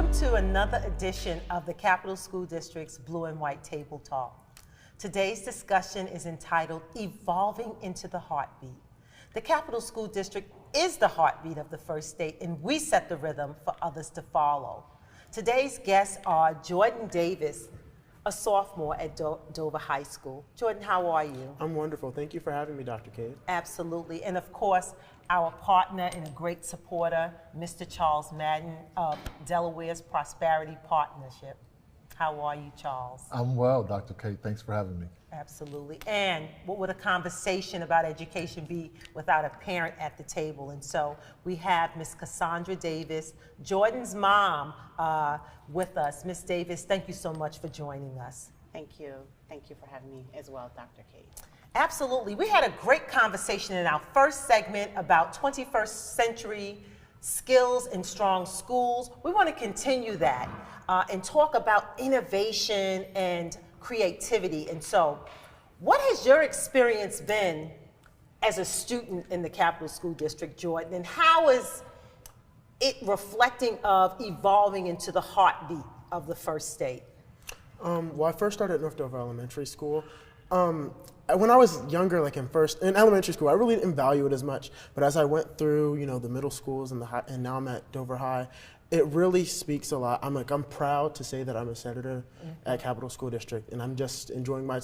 Welcome to another edition of the Capital School District's Blue and White Table Talk. Today's discussion is entitled Evolving into the Heartbeat. The Capital School District is the heartbeat of the first state, and we set the rhythm for others to follow. Today's guests are Jordan Davis, a sophomore at Dover High School. Jordan, how are you? I'm wonderful. Thank you for having me, Dr. Cade. Absolutely. And of course, our partner and a great supporter, Mr. Charles Madden of Delaware's Prosperity Partnership. How are you, Charles? I'm well, Dr. Cade. Thanks for having me. Absolutely. And what would a conversation about education be without a parent at the table? And so we have Miss Cassandra Davis, Jordan's mom, with us. Miss Davis, thank you so much for joining us. Thank you. Thank you for having me as well, Dr. Cade. Absolutely. We had a great conversation in our first segment about 21st century skills in strong schools. We want to continue that and talk about innovation and creativity. And so, what has your experience been as a student in the Capital School District, Jordan, and how is it reflecting of evolving into the heartbeat of the first state? Well, I first started at North Dover Elementary School. When I was younger, like in elementary school, I really didn't value it as much. But as I went through, the middle schools and and now I'm at Dover High, it really speaks a lot. I'm proud to say that I'm a senator at Capital School District, and I'm just enjoying my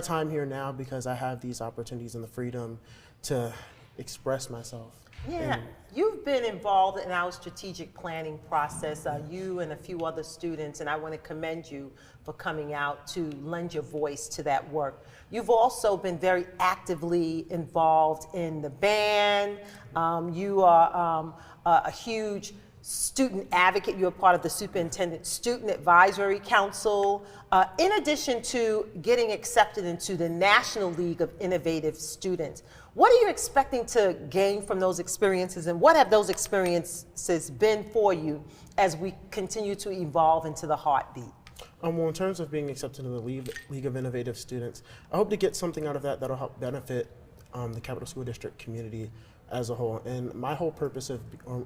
time here now because I have these opportunities and the freedom to express myself. Yeah, you've been involved in our strategic planning process, you and a few other students, and I want to commend you for coming out to lend your voice to that work. You've also been very actively involved in the band. You are a huge student advocate. You're part of the Superintendent Student Advisory Council, in addition to getting accepted into the National League of Innovative Students. What are you expecting to gain from those experiences, and what have those experiences been for you as we continue to evolve into the heartbeat? Well, in terms of being accepted in the League of Innovative Students, I hope to get something out of that that'll help benefit the Capital School District community as a whole. And my whole purpose or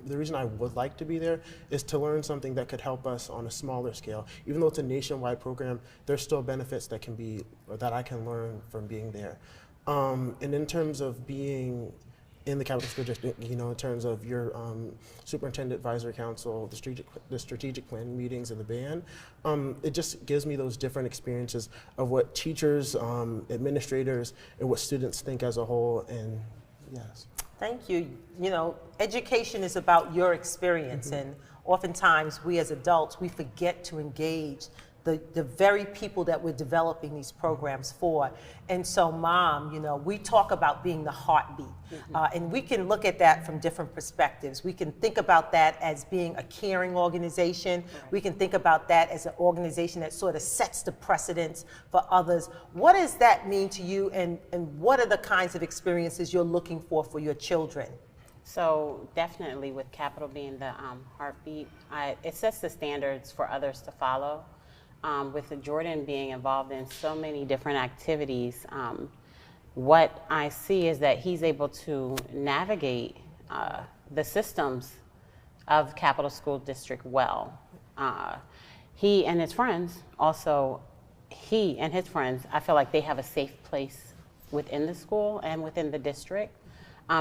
the reason I would like to be there is to learn something that could help us on a smaller scale. Even though it's a nationwide program, there's still benefits that I can learn from being there. And in terms of being in the Capital School District, in terms of your Superintendent Advisory Council, the strategic planning meetings, and the band, it just gives me those different experiences of what teachers, administrators, and what students think as a whole. And yes. Thank you. Education is about your experience, and oftentimes we as adults, we forget to engage the very people that we're developing these programs for. And so, Mom, we talk about being the heartbeat, and we can look at that from different perspectives. We can think about that as being a caring organization. We can think about that as an organization that sort of sets the precedence for others. What does that mean to you, and what are the kinds of experiences you're looking for your children? So definitely with Capital being the heartbeat, it sets the standards for others to follow. With Jordan being involved in so many different activities, what I see is that he's able to navigate the systems of Capital School District well. He and his friends I feel like they have a safe place within the school and within the district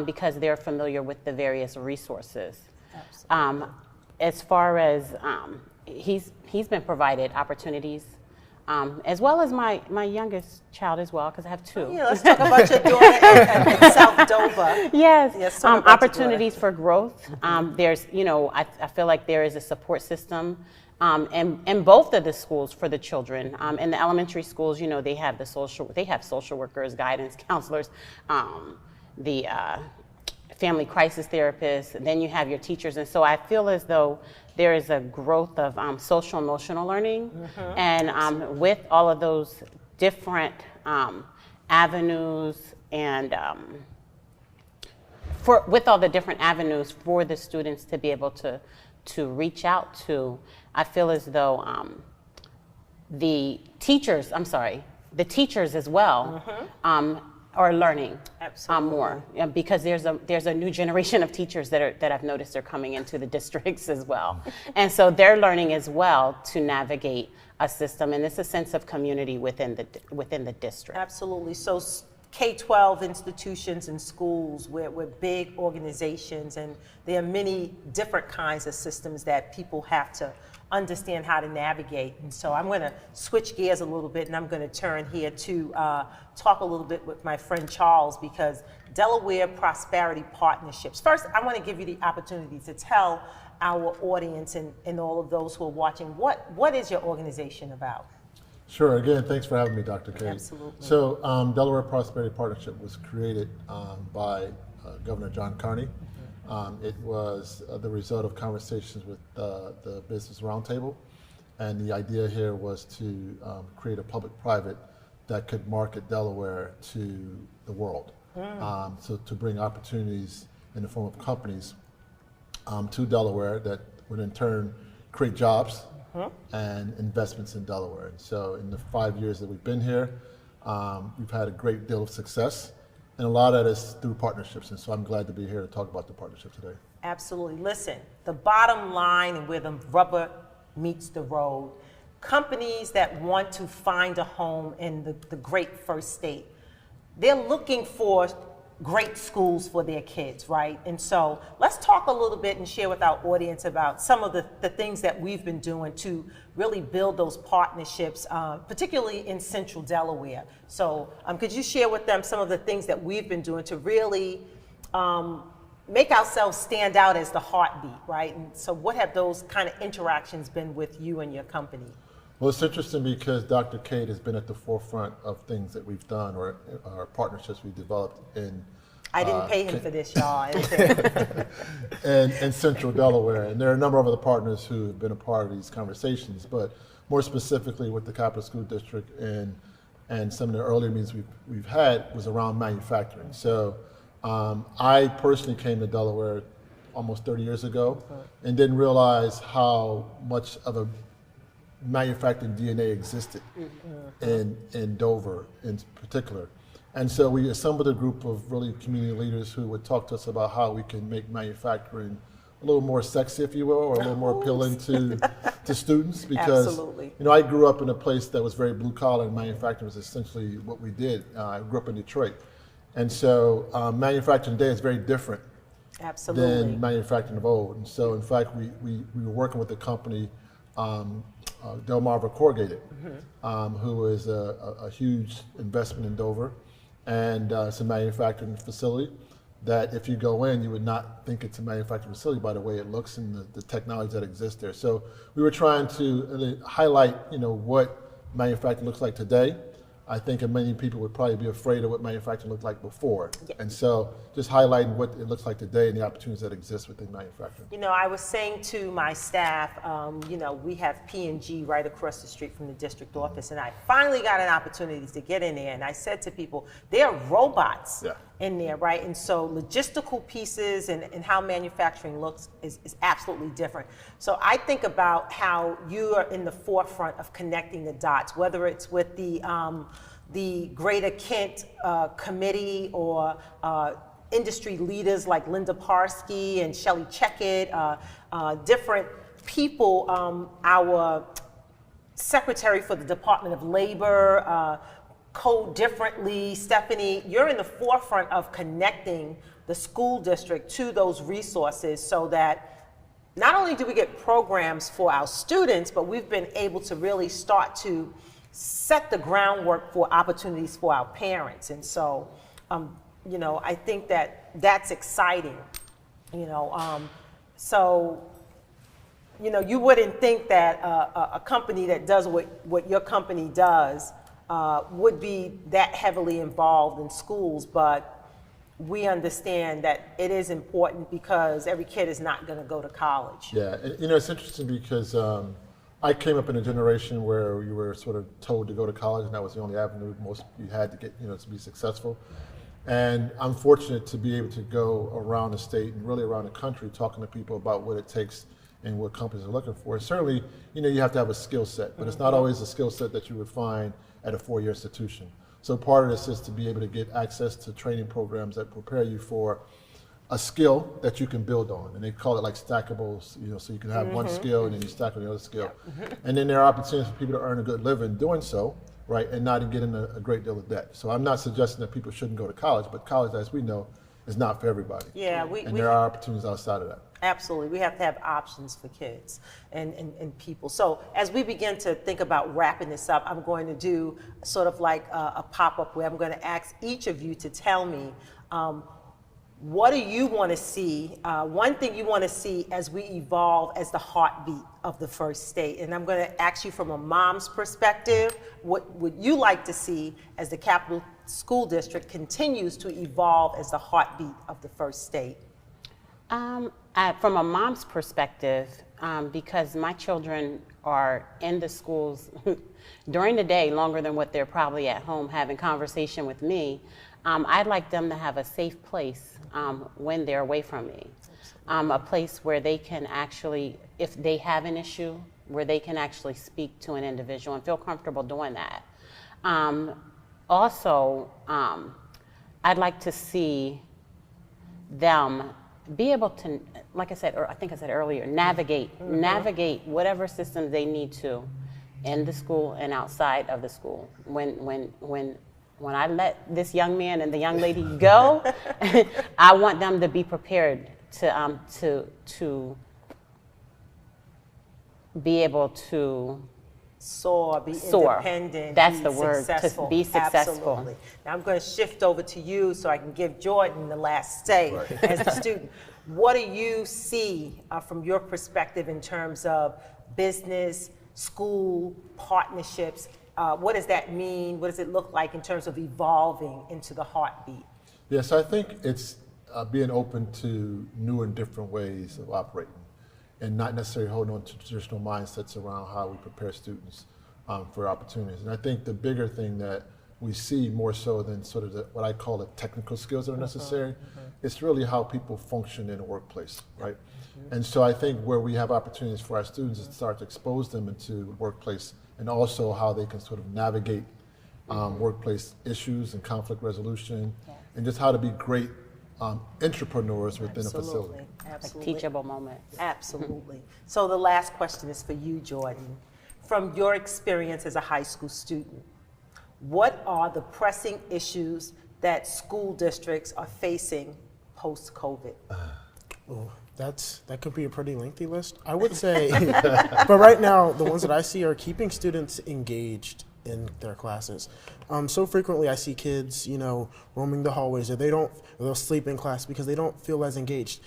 because they're familiar with the various resources. Absolutely. As far as he's been provided opportunities, as well as my youngest child as well, because I have two. Oh, yeah, let's talk about your daughter at South Dover. Yes, opportunities for growth. There's, I feel like there is a support system in both of the schools for the children. In the elementary schools, they have social workers, guidance counselors, the family crisis therapists, then you have your teachers. And so I feel as though there is a growth of social emotional learning. And with all of those different avenues and with all the different avenues for the students to be able to reach out to, I feel as though the teachers as well, are learning Absolutely. more, because there's a new generation of teachers that I've noticed are coming into the districts as well, and so they're learning as well to navigate a system, and it's a sense of community within the district. Absolutely. So K-12 institutions and schools, we're big organizations, and there are many different kinds of systems that people have to understand how to navigate. And so I'm going to switch gears a little bit, and I'm going to turn here to talk a little bit with my friend Charles, because Delaware Prosperity Partnerships. First, I want to give you the opportunity to tell our audience and all of those who are watching, what is your organization about? Sure. Again, thanks for having me, Dr. Kate. Absolutely. So Delaware Prosperity Partnership was created by Governor John Carney. It was the result of conversations with the Business Roundtable, and the idea here was to create a public-private that could market Delaware to the world. So to bring opportunities in the form of companies to Delaware that would in turn create jobs and investments in Delaware. And so in the 5 years that we've been here, we've had a great deal of success, and a lot of that is through partnerships. And so I'm glad to be here to talk about the partnership today. Absolutely. Listen, the bottom line and where the rubber meets the road, companies that want to find a home in the great first state, they're looking for great schools for their kids, right? And so let's talk a little bit and share with our audience about some of the things that we've been doing to really build those partnerships, particularly in Central Delaware. So could you share with them some of the things that we've been doing to really make ourselves stand out as the heartbeat, right? And so what have those kind of interactions been with you and your company? Well, it's interesting because Dr. Kate has been at the forefront of things that we've done or partnerships we've developed in. I didn't pay him for this, y'all. in Central Delaware. And there are a number of other partners who have been a part of these conversations, but more specifically with the Capital School District and some of the earlier meetings we've had was around manufacturing. So I personally came to Delaware almost 30 years ago and didn't realize how much of a manufacturing DNA existed in Dover in particular. And so we assembled a group of really community leaders who would talk to us about how we can make manufacturing a little more sexy, if you will, or a little more appealing to students. Because Absolutely. you know, I grew up in a place that was very blue collar, and manufacturing was essentially what we did. I grew up in Detroit. And so manufacturing today is very different Absolutely. than manufacturing of old. And so in fact, we were working with a company, Delmarva Corrugated, who is a huge investment in Dover, and it's a manufacturing facility that if you go in, you would not think it's a manufacturing facility by the way it looks and the technology that exists there. So we were trying to highlight, you know, what manufacturing looks like today. I think many people would probably be afraid of what manufacturing looked like before. Yeah. And so just highlighting what it looks like today and the opportunities that exist within manufacturing. You know, I was saying to my staff, you know, we have P&G right across the street from the district office, and I finally got an opportunity to get in there, and I said to people, there are robots in there, right? And so logistical pieces and how manufacturing looks is absolutely different. So I think about how you are in the forefront of connecting the dots, whether it's with the Greater Kent Committee or industry leaders like Linda Parsky and Shelley Checkett, different people, our Secretary for the Department of Labor, Code Differently, Stephanie, you're in the forefront of connecting the school district to those resources so that not only do we get programs for our students, but we've been able to really start to set the groundwork for opportunities for our parents. And so, you know, I think that that's exciting, you know. So, you know, you wouldn't think that a company that does what your company does would be that heavily involved in schools, but we understand that it is important because every kid is not going to go to college. Yeah, and, you know, it's interesting because I came up in a generation where you were sort of told to go to college, and that was the only avenue most you had to get, you know, to be successful. And I'm fortunate to be able to go around the state and really around the country talking to people about what it takes and what companies are looking for. And certainly, you know, you have to have a skill set, but it's not always a skill set that you would find at a four-year institution. So part of this is to be able to get access to training programs that prepare you for a skill that you can build on, and they call it like stackables, so you can have one skill and then you stack on the other skill. And then there are opportunities for people to earn a good living doing so, right, and not get in a great deal of debt. So I'm not suggesting that people shouldn't go to college, but college, as we know, is not for everybody. Yeah, and there are opportunities outside of that. Absolutely. We have to have options for kids and people. So as we begin to think about wrapping this up, I'm going to do sort of like a pop-up where I'm going to ask each of you to tell me what do you want to see, one thing you want to see as we evolve as the heartbeat of the first state. And I'm going to ask you from a mom's perspective, what would you like to see as the Capital School District continues to evolve as the heartbeat of the first state? From a mom's perspective, because my children are in the schools during the day longer than what they're probably at home having conversation with me, I'd like them to have a safe place when they're away from me. A place where they can actually, if they have an issue, where they can actually speak to an individual and feel comfortable doing that. Also, I'd like to see them be able to, like I said, or I think I said earlier, navigate whatever systems they need to in the school and outside of the school. When I let this young man and the young lady go, I want them to be prepared to be able to Soar, be soar. independent, That's be the word, successful. to be successful. Absolutely. Now I'm going to shift over to you so I can give Jordan the last say as the student. What do you see from your perspective in terms of business, school, partnerships? What does that mean? What does it look like in terms of evolving into the heartbeat? Yes, I think it's being open to new and different ways of operating, and not necessarily holding on to traditional mindsets around how we prepare students for opportunities. And I think the bigger thing that we see more so than sort of what I call the technical skills that are necessary, it's really how people function in a workplace, right? And so I think where we have opportunities for our students is to start to expose them into the workplace, and also how they can sort of navigate workplace issues and conflict resolution, and just how to be great entrepreneurs within a facility. Absolutely. Like teachable moments. Absolutely. So the last question is for you, Jordan. From your experience as a high school student, what are the pressing issues that school districts are facing post-COVID? Oh, that could be a pretty lengthy list, I would say. But right now, the ones that I see are keeping students engaged in their classes. So frequently I see kids, roaming the hallways, or they'll sleep in class because they don't feel as engaged.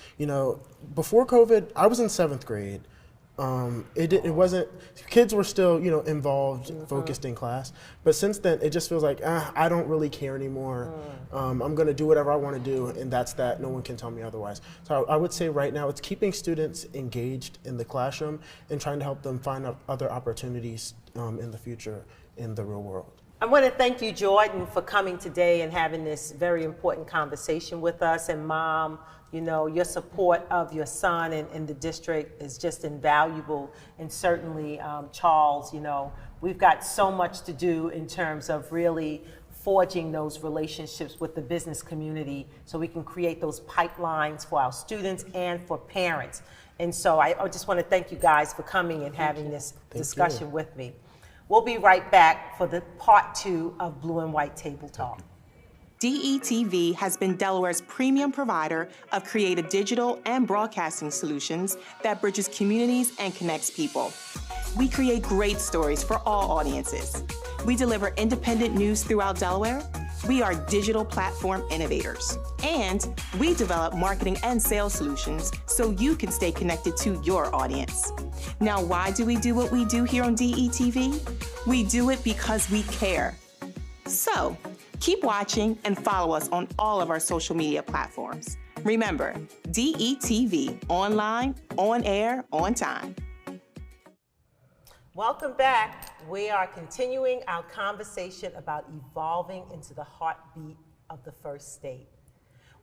Before COVID, I was in 7th grade. It wasn't, kids were still, involved, focused in class. But since then, it just feels like, I don't really care anymore. I'm going to do whatever I want to do, and that's that. No one can tell me otherwise. So I would say right now, it's keeping students engaged in the classroom and trying to help them find other opportunities in the future in the real world. I want to thank you, Jordan, for coming today and having this very important conversation with us. And Mom, your support of your son and the district is just invaluable. And certainly, Charles, we've got so much to do in terms of really forging those relationships with the business community so we can create those pipelines for our students and for parents. And so I just want to thank you guys for coming and having this discussion with me. We'll be right back for the part 2 of Blue and White Table Talk. DETV has been Delaware's premium provider of creative digital and broadcasting solutions that bridges communities and connects people. We create great stories for all audiences. We deliver independent news throughout Delaware. We are digital platform innovators. And we develop marketing and sales solutions so you can stay connected to your audience. Now, why do we do what we do here on DETV? We do it because we care. So, keep watching and follow us on all of our social media platforms. Remember, DETV, online, on air, on time. Welcome back. We are continuing our conversation about evolving into the heartbeat of the first state.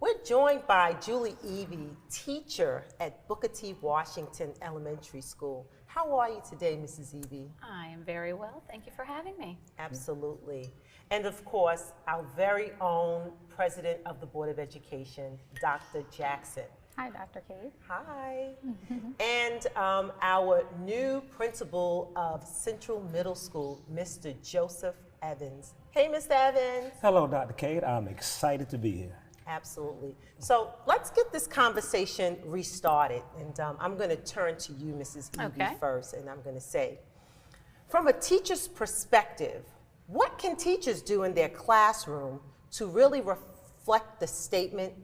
We're joined by Julie Evie, teacher at Booker T. Washington Elementary School. How are you today, Mrs. Evie? I am very well. Thank you for having me. Absolutely. And of course, our very own President of the Board of Education, Dr. Jackson. Hi, Dr. Kate. Hi. And our new principal of Central Middle School, Mr. Joseph Evans. Hey, Mr. Evans. Hello, Dr. Kate. I'm excited to be here. Absolutely. So let's get this conversation restarted. And I'm going to turn to you, Mrs. Evie, first. And I'm going to say, from a teacher's perspective, what can teachers do in their classroom to really reflect the statement,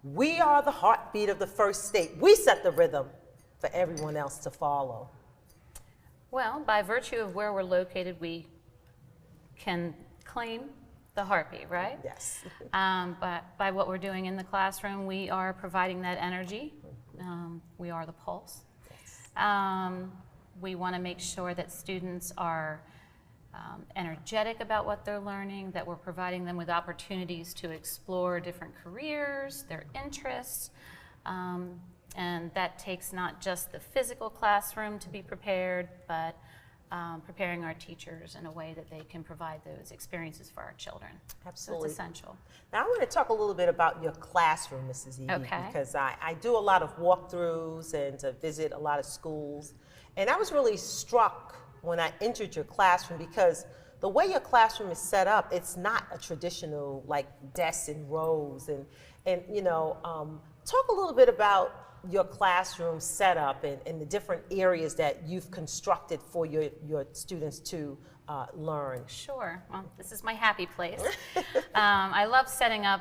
we are the heartbeat of the first state. We set the rhythm for everyone else to follow? Well, by virtue of where we're located, we can claim the heartbeat, right? Yes. But by what we're doing in the classroom, we are providing that energy. We are the pulse. We want to make sure that students are energetic about what they're learning, that we're providing them with opportunities to explore different careers, their interests, and that takes not just the physical classroom to be prepared, but preparing our teachers in a way that they can provide those experiences for our children. Absolutely. So it's essential. Now, I want to talk a little bit about your classroom, Mrs. Evie, Okay. because I do a lot of walkthroughs and visit a lot of schools. And I was really struck when I entered your classroom because the way your classroom is set up, it's not a traditional like desks and rows. And you know, talk a little bit about your classroom setup and the different areas that you've constructed for your students to learn. Sure. Well, this is my happy place. I love setting up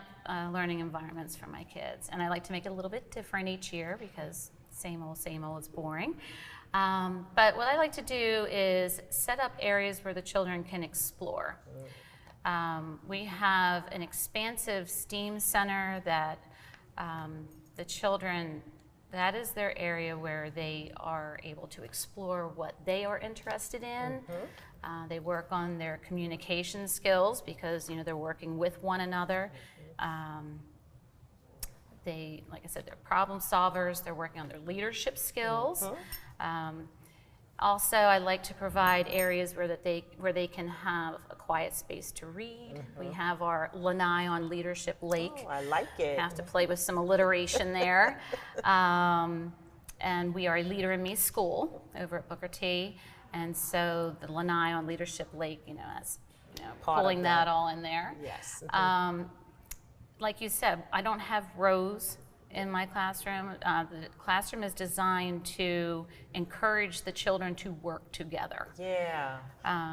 learning environments for my kids, and I like to make it a little bit different each year because same old is boring. But what I like to do is set up areas where the children can explore. We have an expansive STEAM center that the children, that is their area where they are able to explore what they are interested in. They work on their communication skills because they're working with one another. They, like I said, they're problem solvers. They're working on their leadership skills. Also, I like to provide areas where they can have a quiet space to read. We have our lanai on Leadership Lake. Oh, I like it. Have to play with some alliteration there. And we are a Leader in Me school over at Booker T. And so the lanai on Leadership Lake, as pulling that all in there. Yes. Like you said, I don't have rows in my classroom. The classroom is designed to encourage the children to work together. Yeah.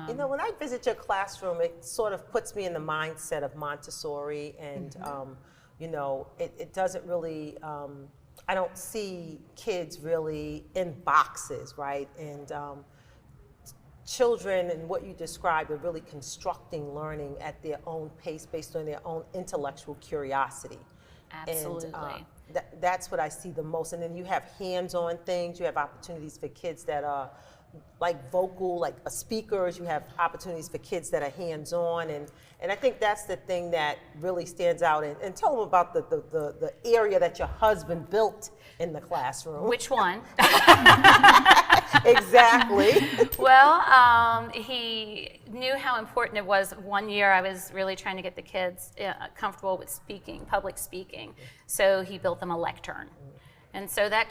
When I visit your classroom, it sort of puts me in the mindset of Montessori, and it doesn't really. I don't see kids really in boxes, right? And children and what you described are really constructing learning at their own pace based on their own intellectual curiosity. Absolutely. And that's what I see the most. And then you have hands-on things. You have opportunities for kids that are like vocal, like speakers. You have opportunities for kids that are hands-on. And I think that's the thing that really stands out. And tell them about the area that your husband built in the classroom. Which one? Exactly. Well, he knew how important it was. One year I was really trying to get the kids comfortable with public speaking. So he built them a lectern. And so that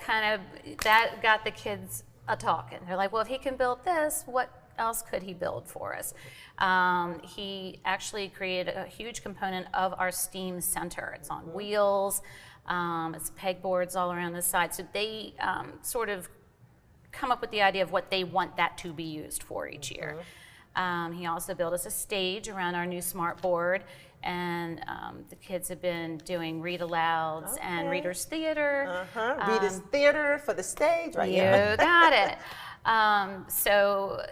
got the kids a-talking. They're like, well, if he can build this, what else could he build for us? He actually created a huge component of our STEAM center. It's on wheels. It's pegboards all around the side. So they sort of come up with the idea of what they want that to be used for each year. He also built us a stage around our new smart board, and the kids have been doing read-alouds and readers' theater. Readers' theater for the stage, right? You got it. So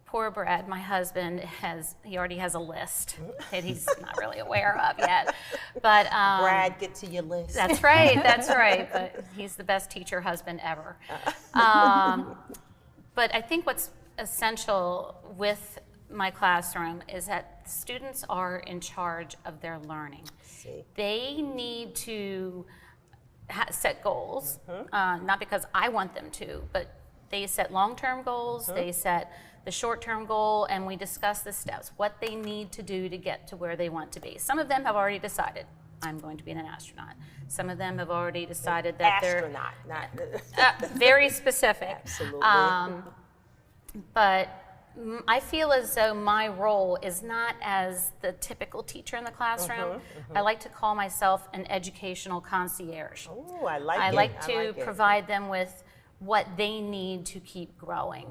poor Brad, my husband, he already has a list that he's not really aware of yet. But Brad, get to your list. That's right. But he's the best teacher husband ever. But I think what's essential with my classroom is that students are in charge of their learning. They need to set goals, not because I want them to, but they set long-term goals, they set the short-term goal, and we discuss the steps, what they need to do to get to where they want to be. Some of them have already decided, I'm going to be an astronaut. Some of them have already decided that Astronaut, not they're very specific. absolutely. But I feel as though my role is not as the typical teacher in the classroom. I like to call myself an educational concierge. Oh, I like it. I like to it. provide them with what they need to keep growing.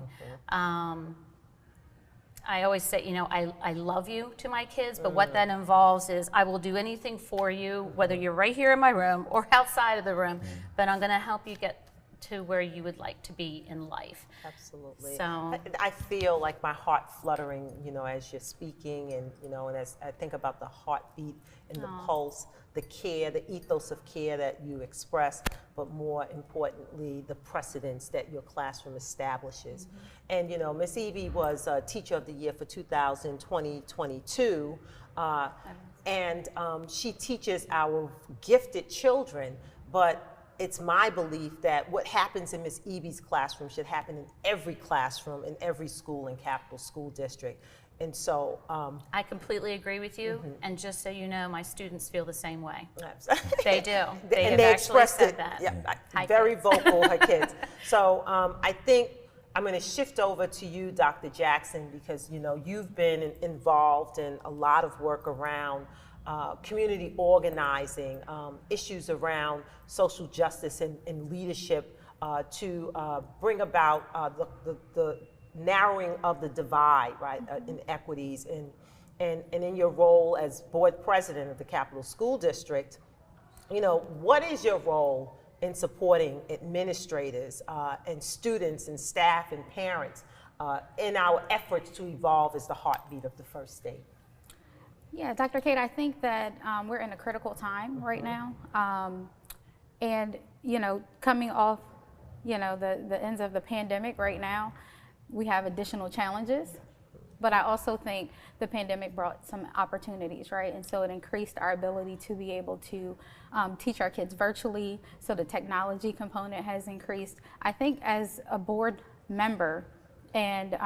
I always say, you know, I love you to my kids, but what that involves is I will do anything for you, whether you're right here in my room or outside of the room, but I'm going to help you get to where you would like to be in life. Absolutely. So I feel like my heart fluttering, you know, as you're speaking, and you know, and as I think about the heartbeat and the pulse, the care, the ethos of care that you express, but more importantly, the precedents that your classroom establishes. And you know, Miss Evie was Teacher of the Year for 2020-22, and she teaches our gifted children, but it's my belief that what happens in Miss Evie's classroom should happen in every classroom, in every school in Capital School District. And so I completely agree with you. And just so you know, my students feel the same way. absolutely. They do. They And have they actually expressed said it. that. Yeah, Hi, very kids. vocal, her kids. So I think I'm going to shift over to you, Dr. Jackson, because you know you've been involved in a lot of work around community organizing, issues around social justice and leadership to bring about the narrowing of the divide, right, inequities. And in your role as board president of the Capital School District, you know, what is your role in supporting administrators and students and staff and parents in our efforts to evolve as the heartbeat of the first state? Yeah, Dr. Kate, I think that we're in a critical time right now. And, you know, coming off, you know, the ends of the pandemic right now, we have additional challenges. But I also think the pandemic brought some opportunities, right? And so it increased our ability to be able to teach our kids virtually. So the technology component has increased. I think as a board member and,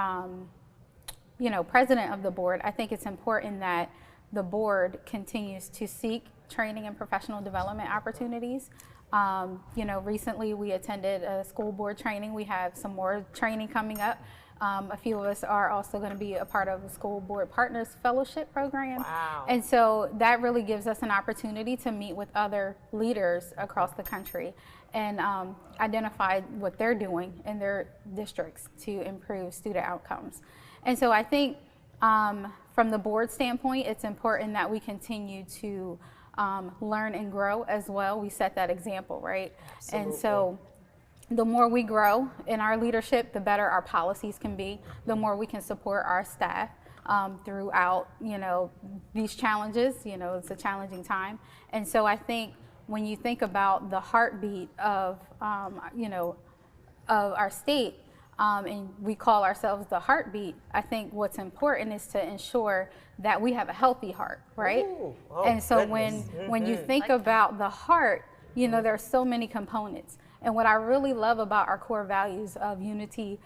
you know, president of the board, I think it's important that the board continues to seek training and professional development opportunities. You know, recently we attended a school board training. We have some more training coming up. A few of us are also going to be a part of a school board partners fellowship program. Wow. And so that really gives us an opportunity to meet with other leaders across the country and identify what they're doing in their districts to improve student outcomes. And so I think from the board standpoint, it's important that we continue to learn and grow as well. We set that example, right? Absolutely. And so the more we grow in our leadership, the better our policies can be, the more we can support our staff throughout, you know, these challenges. You know, it's a challenging time. And so I think when you think about the heartbeat of, you know, of our state, and we call ourselves the heartbeat, I think what's important is to ensure that we have a healthy heart, right? Ooh, oh, and so goodness. when you think about the heart, you know, there are so many components. And what I really love about our core values of unity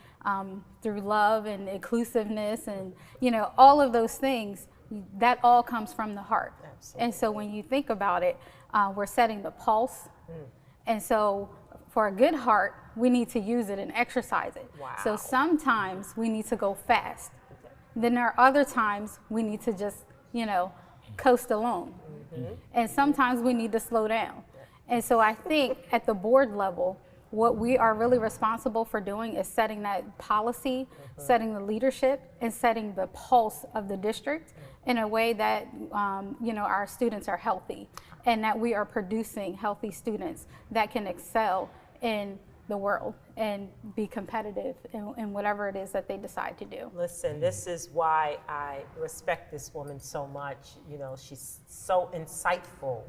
through love and inclusiveness and, you know, all of those things, that all comes from the heart. Absolutely. And so when you think about it, we're setting the pulse. And so for a good heart, we need to use it and exercise it. Wow. So sometimes we need to go fast. Then there are other times we need to just, you know, coast along. And sometimes we need to slow down. And so I think at the board level, what we are really responsible for doing is setting that policy, setting the leadership, and setting the pulse of the district in a way that, you know, our students are healthy and that we are producing healthy students that can excel in the world and be competitive in whatever it is that they decide to do. Listen, this is why I respect this woman so much. You know, she's so insightful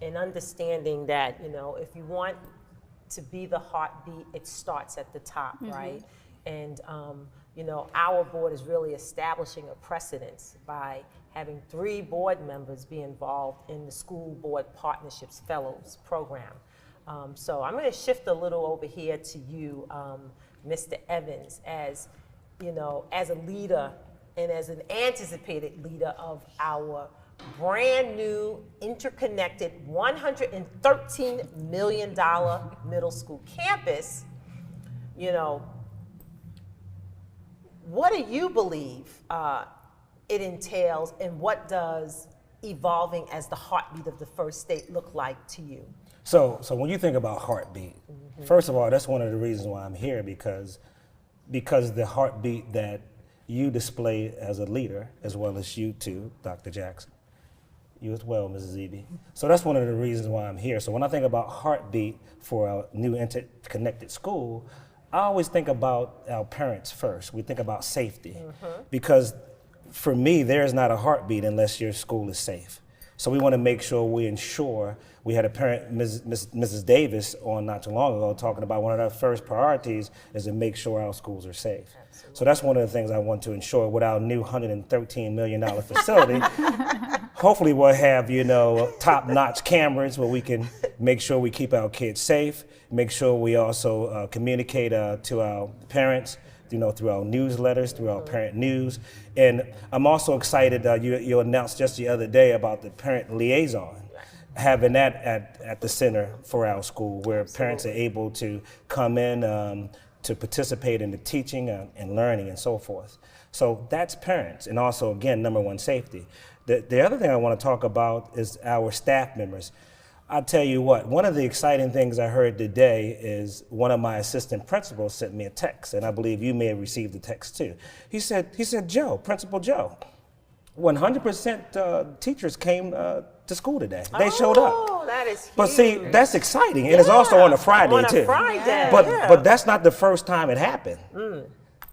in understanding that, you know, if you want to be the heartbeat, it starts at the top, right? And, our board is really establishing a precedence by having 3 board members be involved in the School Board Partnerships Fellows Program. So I'm going to shift a little over here to you, Mr. Evans, as as a leader and as an anticipated leader of our brand new, interconnected, $113 million middle school campus. What do you believe it entails, and what does evolving as the heartbeat of the first state look like to you? So when you think about heartbeat, first of all, that's one of the reasons why I'm here, because the heartbeat that you display as a leader, as well as you too, Dr. Jackson, you as well, Mrs. Eby. So that's one of the reasons why I'm here. So when I think about heartbeat for our new interconnected school, I always think about our parents first. We think about safety, because for me, there is not a heartbeat unless your school is safe. So we want to make sure we ensure. We had a parent, Mrs. Davis, on not too long ago, talking about one of our first priorities is to make sure our schools are safe. Absolutely. So that's one of the things I want to ensure with our new $113 million facility. Hopefully we'll have, top-notch cameras where we can make sure we keep our kids safe, make sure we also communicate to our parents, through our newsletters, through our parent news. And I'm also excited, you announced just the other day about the parent liaison, having that at the center for our school, where parents are able to come in to participate in the teaching and learning and so forth. So that's parents, and also, again, number one, safety. The other thing I want to talk about is our staff members. I'll tell you what, one of the exciting things I heard today is one of my assistant principals sent me a text, and I believe you may have received the text too. He said, Joe, Principal Joe, 100% teachers came to school today. They showed up. Oh, that is huge. But see, that's exciting, and it's also on a Friday too. But that's not the first time it happened.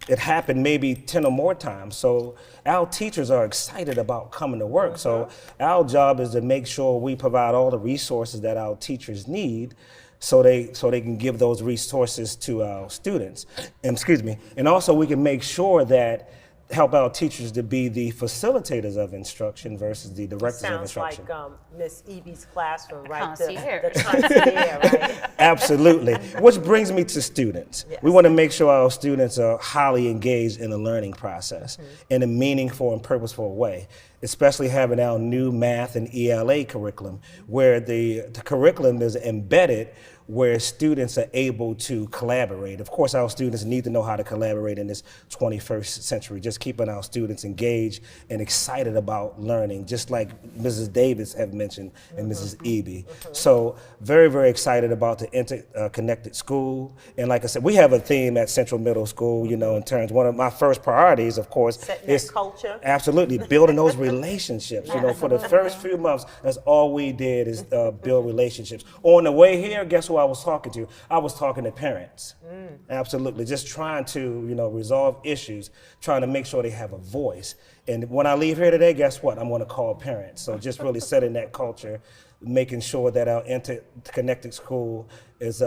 It happened maybe 10 or more times. So our teachers are excited about coming to work. So our job is to make sure we provide all the resources that our teachers need so they can give those resources to our students. And also we can make sure that help our teachers to be the facilitators of instruction versus the directors of instruction. Sounds like Miss Eby's classroom, right? Concierge. The concierge, right? Absolutely. Which brings me to students. Yes. We want to make sure our students are highly engaged in the learning process in a meaningful and purposeful way, especially having our new math and ELA curriculum, where the curriculum is embedded where students are able to collaborate. Of course, our students need to know how to collaborate in this 21st century, just keeping our students engaged and excited about learning, just like Mrs. Davis have mentioned and Mrs. Eby. So very, very excited about the interconnected school. And like I said, we have a theme at Central Middle School, in terms, one of my first priorities, of course, is culture. Absolutely, building those relationships. For the first few months, that's all we did is build relationships. On the way here, guess who I was talking to? I was talking to parents. Absolutely, just trying to, resolve issues, trying to make sure they have a voice. And when I leave here today, guess what? I'm going to call parents. So just really setting that culture, making sure that our interconnected school is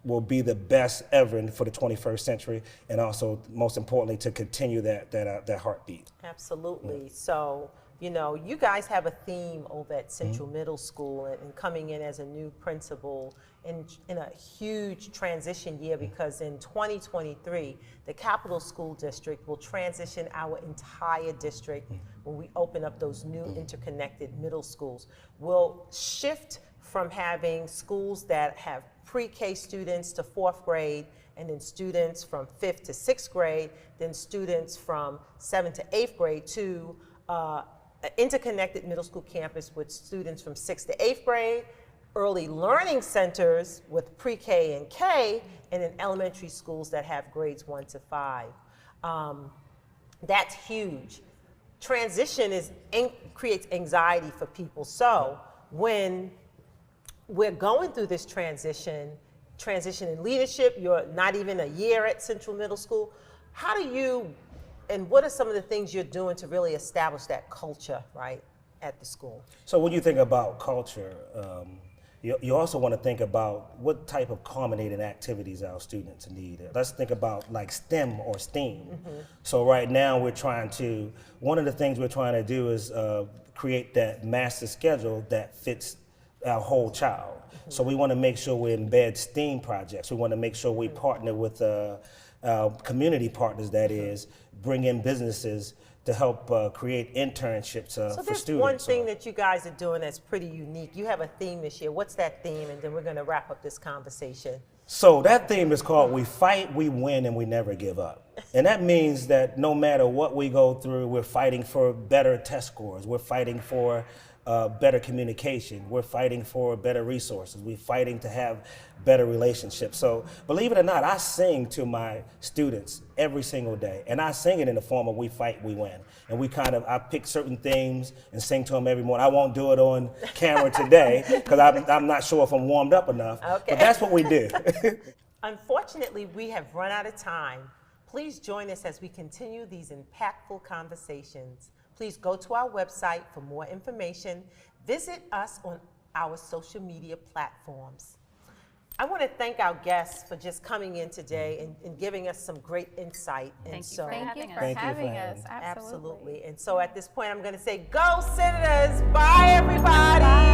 will be the best ever for the 21st century, and also, most importantly, to continue that heartbeat. Absolutely. So, you guys have a theme over at Central Middle School, and coming in as a new principal in a huge transition year, because in 2023, the Capital School District will transition our entire district when we open up those new interconnected middle schools. We'll shift from having schools that have pre-K students to 4th grade, and then students from 5th to 6th grade, then students from 7th to 8th grade, to an interconnected middle school campus with students from 6th to 8th grade, early learning centers with pre-K and K, and then elementary schools that have grades 1 to 5. That's huge. Transition creates anxiety for people. So when we're going through this transition in leadership, you're not even a year at Central Middle School, how do you, and what are some of the things you're doing to really establish that culture, right, at the school? So when you think about culture, you also want to think about what type of culminating activities our students need. Let's think about like STEM or STEAM. So right now one of the things we're trying to do is create that master schedule that fits our whole child. So we want to make sure we embed STEAM projects. We want to make sure we partner with community partners, that is, bring in businesses to help create internships So for there's students. one thing that you guys are doing that's pretty unique. You have a theme this year. What's that theme? And then we're going to wrap up this conversation. So that theme is called We Fight, We Win, and We Never Give Up. And that means that no matter what we go through, we're fighting for better test scores. We're fighting for better communication. We're fighting for better resources. We're fighting to have better relationships. So believe it or not, I sing to my students every single day. And I sing it in the form of We Fight, We Win. And I pick certain themes and sing to them every morning. I won't do it on camera today because I'm not sure if I'm warmed up enough. Okay. But that's what we do. Unfortunately, we have run out of time. Please join us as we continue these impactful conversations. Please go to our website for more information. Visit us on our social media platforms. I want to thank our guests for just coming in today and giving us some great insight. Thank you for Thank you having for us. Thank you for having having us. us. Absolutely. Absolutely. And so at this point, I'm going to say, go Senators. Bye, everybody.